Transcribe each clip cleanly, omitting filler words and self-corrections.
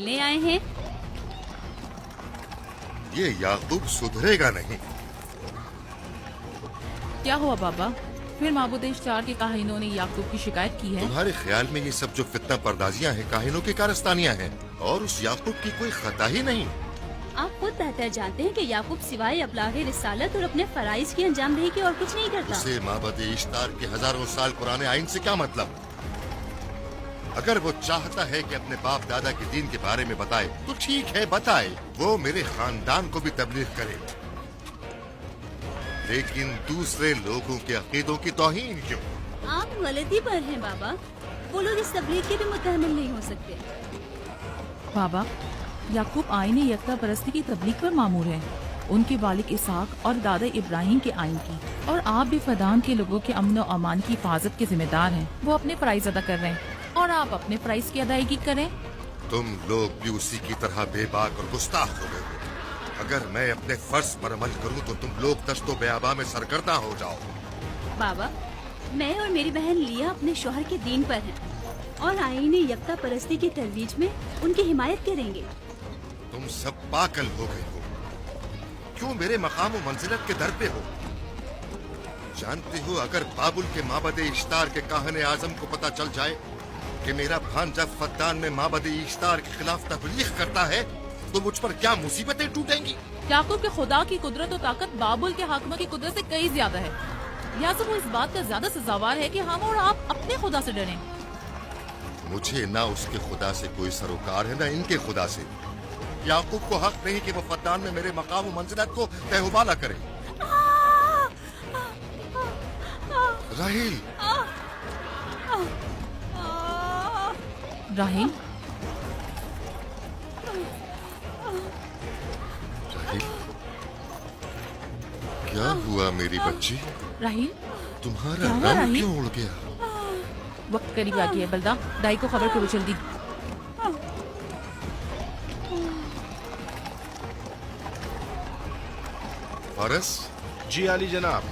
ले आए हैं। ये याकूब सुधरेगा नहीं। क्या हुआ बाबा? फिर माबूद इश्तार के काहिनों ने याकूब की शिकायत की है? तुम्हारे ख्याल में ये सब जो फितना पर्दाजियां हैं, काहिनों की कारस्तानियां हैं, और उस याकूब की कोई खता ही नहीं। आप खुद बेहतर जानते हैं कि याकूब सिवाय अबलागे रिसालत और अपने फराइज की अंजामदही के और कुछ नहीं करता। उसे माबद इश्तार के हजारों साल पुराने आइन से क्या मतलब? अगर वो चाहता है कि अपने बाप दादा के दीन के बारे में बताए तो ठीक है, बताए। वो मेरे खानदान को भी तबलीग करे, लेकिन दूसरे लोगों के अकीदों की तौहीन क्यों? आप गलती पर हैं बाबा। वो लोग इस तबलीग के भी मुतहम्मिल नहीं हो सकते। बाबा, याकूब आइन यकता परस्ती की तबलीग पर मामूर है, उनके वालिद इसहाक और दादा इब्राहिम के आइन की। और आप भी फदान के लोगों के अमन और अमान की हिफाजत के जिम्मेदार हैं। वो अपने फराइज अदा कर रहे हैं और आप अपने फराइज की अदायगी करें। तुम लोग भी उसी की तरह बेबाक और गुस्ताख हो गए हो। अगर मैं अपने फर्ज पर अमल करूं तो तुम लोग दश्तो बेआबा में सरगर्दा हो जाओ। बाबा, मैं और मेरी बहन लिया अपने शौहर के दीन पर हैं और आईन यकता परस्ती की तरवीज में उनकी हिमायत करेंगे। तुम सब पागल हो गए हो। क्यों मेरे मकाम और मंजिलत के दर पे हो? जानते हो, अगर बाबुल के माबद इश्तार के काहने आजम को पता चल जाए कि मेरा भांजा फद्दान में माबद इश्तार के खिलाफ तबलीग करता है तो मुझ पर क्या मुसीबतें टूटेंगी। याकूब के खुदा की कुदरत और ताकत बाबुल के हाकिम की कुदरत से कई ज्यादा है। या तो वो इस बात का ज्यादा सजावार है कि हम और आप अपने खुदा से डरें। मुझे ना उसके खुदा से कोई सरोकार है, ना इनके खुदा से। याकूब को हक नहीं कि वो फद्दान में मेरे मकाम और मंजिलत को तहवाला करे। राहिल, राहिल, राहिल, क्या हुआ मेरी बच्ची? राहिल, तुम्हारा क्या हुआ, रंग राहिल? क्यों उड़ गया? वक्त करीब आ गया है। बलदा, दाई को खबर करो जल्दी। फारस, जी आली जनाब।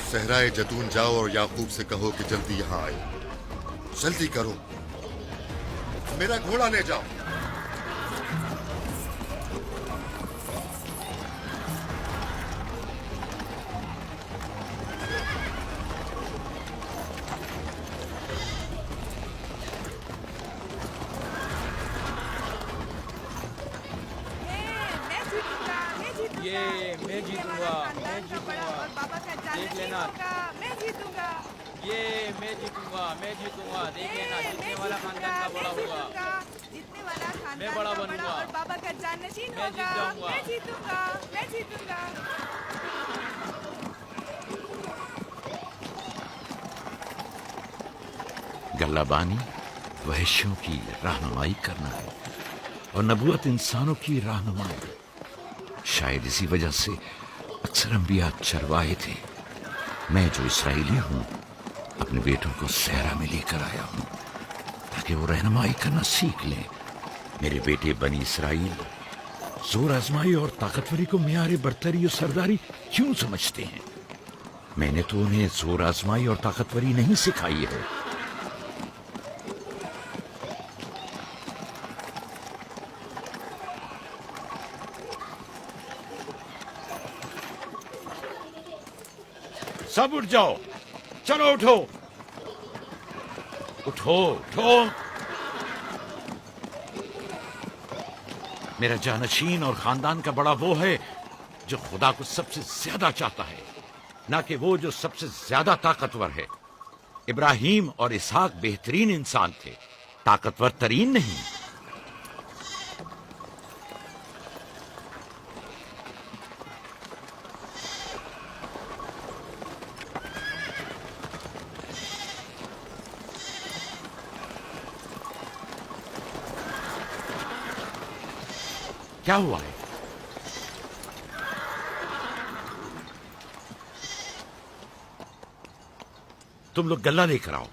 सहराए जतून जाओ और याकूब से कहो कि जल्दी यहाँ आए। जल्दी करो, मेरा घोड़ा ले जाओ। ये मैं जीतूंगा, मैं जीतूंगा। देख लेना। मैं जीतूंगा। ये मैं जीतूंगा, मैं जीतूंगा। देख लेना, जीतने वाला खानदान का बड़ा होगा। जीतने वाला खानदान मैं बड़ा का बनूंगा। और बाबा का जानशीन मैं होगा। जीत जाऊंगा। मैं जीतूंगा, मैं जीतूंगा। गल्लाबानी वहशियों की रहनुमाई करना है और नबूवत इंसानों की रहनुमाई। शायद इसी वजह से अक्सर अंबिया चरवाहे थे। मैं जो इसराइली हूं, अपने बेटों को सहरा में लेकर आया हूं ताकि वो रहनुमाई करना सीख लें। मेरे बेटे बनी इसराइल जोर आजमाई और ताकतवरी को मियार बरतरी और सरदारी क्यों समझते हैं? मैंने तो उन्हें जोर आजमाई और ताकतवरी नहीं सिखाई है। सब उठ जाओ, चलो उठो, उठो उठो। मेरा जानशीन और खानदान का बड़ा वो है जो खुदा को सबसे ज्यादा चाहता है, ना कि वो जो सबसे ज्यादा ताकतवर है। इब्राहिम और इसहाक बेहतरीन इंसान थे, ताकतवर तरीन नहीं। क्या हुआ है? तुम लोग गल्ला लेकर आओ।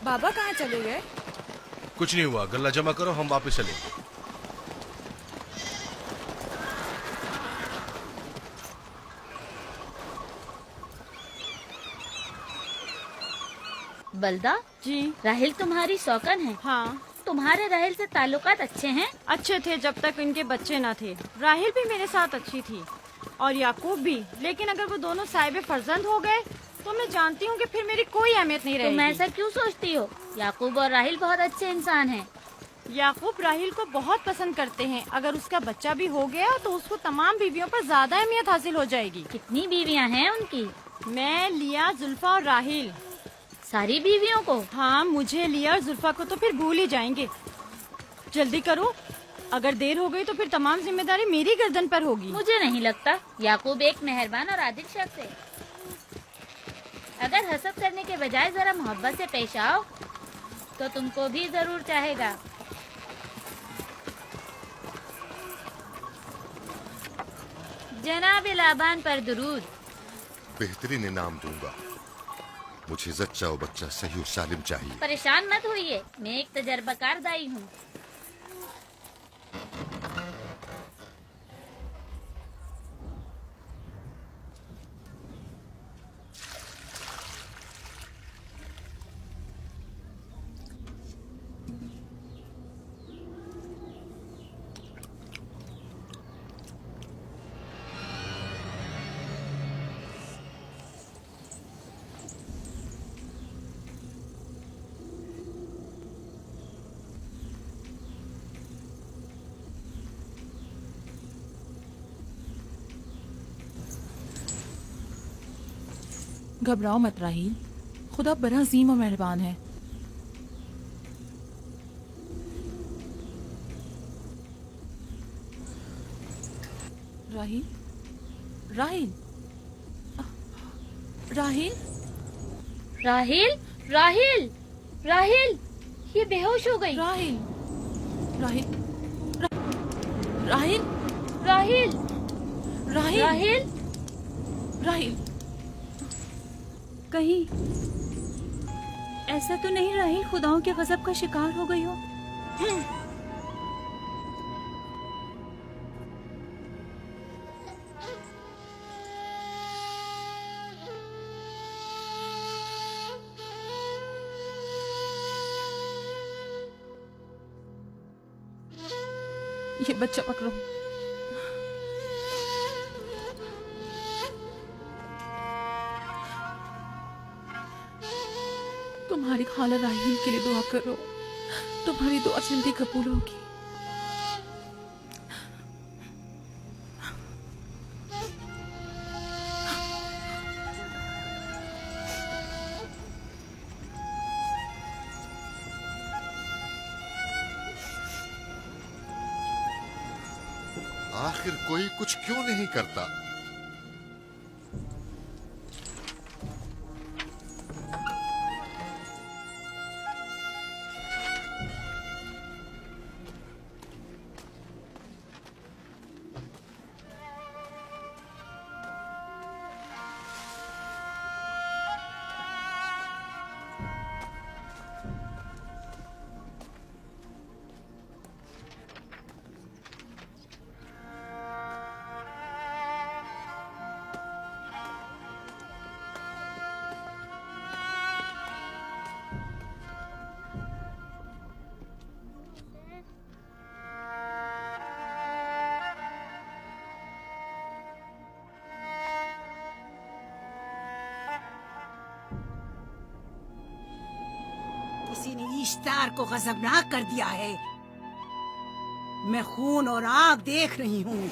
बाबा कहाँ चले गए? कुछ नहीं हुआ, गल्ला जमा करो, हम वापस चलेंगे। बलदा जी राहिल तुम्हारी सौकन है। हाँ, तुम्हारे राहिल से ताल्लुकात अच्छे हैं? अच्छे थे जब तक इनके बच्चे न थे। राहिल भी मेरे साथ अच्छी थी और याकूब भी, लेकिन अगर वो दोनों साहिब फर्जंद हो गए तो मैं जानती हूँ कि फिर मेरी कोई अहमियत नहीं तुम रहेगी। ऐसा क्यों सोचती हो? याकूब और राहिल बहुत अच्छे इंसान हैं। याकूब राहिल को बहुत पसंद करते हैं। अगर उसका बच्चा भी हो गया तो उसको तमाम बीवियों पर ज्यादा अहमियत हासिल हो जाएगी। कितनी बीवियाँ हैं उनकी? मैं, लिया, जुल्फा और राहिल। सारी बीवियों को? हाँ, मुझे, लिया और जुल्फा को तो फिर भूल ही जाएंगे। जल्दी करो, अगर देर हो गई तो फिर तमाम जिम्मेदारी मेरी गर्दन पर होगी। मुझे नहीं लगता। याकूब एक मेहरबान और आदिल शख्स है। अगर हसद करने के बजाय जरा मोहब्बत से पेश आओ तो तुमको भी जरूर चाहेगा। जनाब लाबान पर दुरूद। बेहतरीन इनाम दूंगा। मुझे जच्चा और बच्चा सही और सालिम चाहिए। परेशान मत होइए, मैं एक तजर्बाकार दाई हूँ। घबराओ मत राहील, खुदा बड़ा अजीम और मेहरबान है। राहील, राहील, राहील, राहिल, राहिल, राहिल, ये बेहोश हो गई। राहील, राहील, राहील, राहिल, राहील, राहिल, राहील। कहीं ऐसा तो नहीं राहिल खुदाओं के गजब का शिकार हो गई हो? ये बच्चा पकड़ो। तुम्हारी खाला राहील के लिए दुआ करो, तुम्हारी दुआ जल्दी कबूल होगी। आखिर कोई कुछ क्यों नहीं करता? किसी ने इश्तार को गजबनाक कर दिया है। मैं खून और आग देख रही हूँ।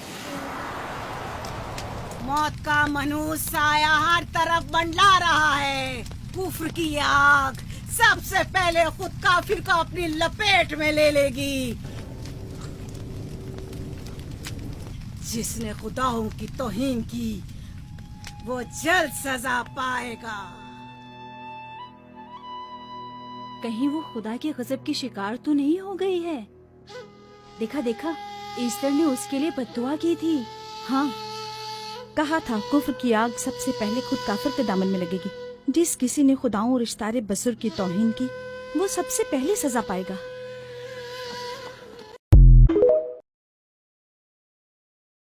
मौत का मनहूस साया हर तरफ मंडला रहा है। कुफ्र की ये आग सबसे पहले खुद काफिर को अपनी लपेट में ले लेगी। जिसने खुदाओं की तौहीन की वो जल्द सजा पाएगा। कहीं वो खुदा के गजब की शिकार तो नहीं हो गई है? देखा देखा, ईस्टर ने उसके लिए बद्दुआ की थी। हाँ, कहा था कुफ्र की आग सबसे पहले खुद काफिर के दामन में लगेगी। जिस किसी ने खुदाओं और इश्तारे बसुर की तौहीन की वो सबसे पहले सजा पाएगा।